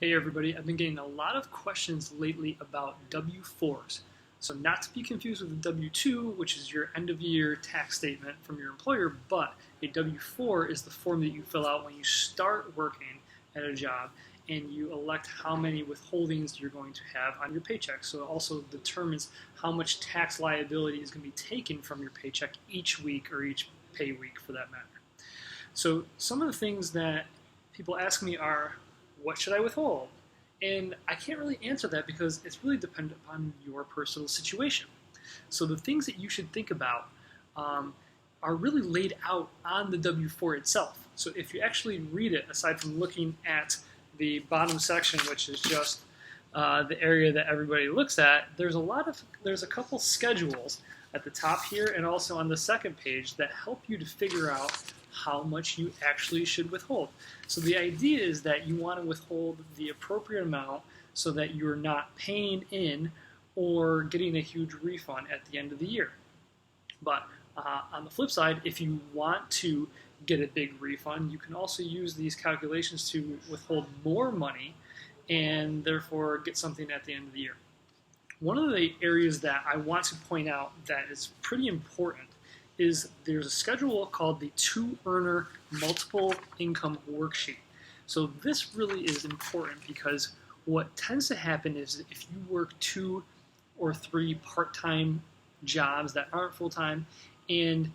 Hey everybody, I've been getting a lot of questions lately about W-4s. So not to be confused with a W-2, which is your end of year tax statement from your employer, but a W-4 is the form that you fill out when you start working at a job and you elect how many withholdings you're going to have on your paycheck. So it also determines how much tax liability is going to be taken from your paycheck each week or each pay week for that matter. So some of the things that people ask me are, what should I withhold? And I can't really answer that because it's really dependent upon your personal situation. So the things that you should think about are really laid out on the W-4 itself. So if you actually read it, aside from looking at the bottom section, which is just the area that everybody looks at, there's a couple schedules at the top here and also on the second page that help you to figure out how much you actually should withhold. So the idea is that you want to withhold the appropriate amount so that you're not paying in or getting a huge refund at the end of the year. But on the flip side, if you want to get a big refund, you can also use these calculations to withhold more money and therefore get something at the end of the year. One of the areas that I want to point out that is pretty important is there's a schedule called the Two-Earner Multiple Income Worksheet. So this really is important because what tends to happen is if you work 2 or 3 part-time jobs that aren't full-time and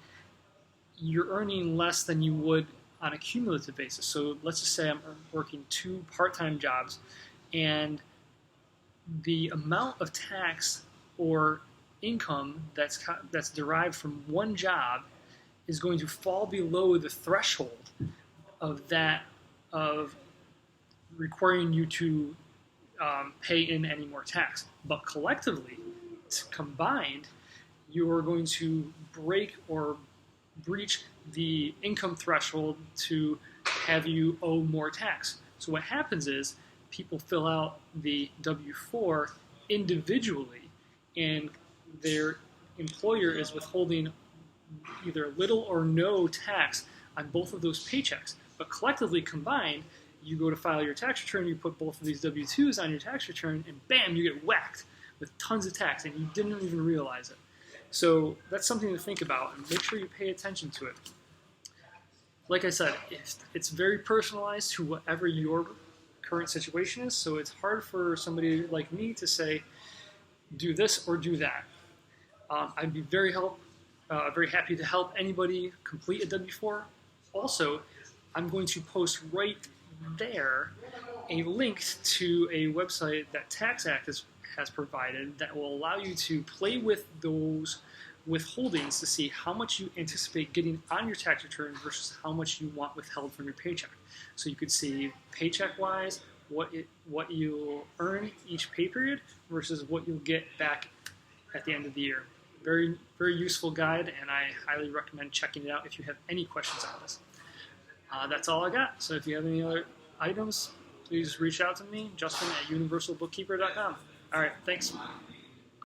you're earning less than you would on a cumulative basis. So let's just say I'm working 2 part-time jobs and the amount of tax or income that's derived from one job is going to fall below the threshold of requiring you to pay in any more tax. But collectively, combined, you are going to break or breach the income threshold to have you owe more tax. So what happens is people fill out the W-4 individually and their employer is withholding either little or no tax on both of those paychecks. But collectively combined, you go to file your tax return, you put both of these W-2s on your tax return, and bam, you get whacked with tons of tax, and you didn't even realize it. So that's something to think about, and make sure you pay attention to it. Like I said, it's very personalized to whatever your current situation is, so it's hard for somebody like me to say, do this or do that. I'd be very happy to help anybody complete a W-4. Also, I'm going to post right there a link to a website that TaxAct has provided that will allow you to play with those withholdings to see how much you anticipate getting on your tax return versus how much you want withheld from your paycheck. So you could see paycheck-wise what you'll earn each pay period versus what you'll get back at the end of the year. Very, very useful guide, and I highly recommend checking it out if you have any questions on this. That's all I got. So if you have any other items, please reach out to me, Justin at universalbookkeeper.com. All right, thanks.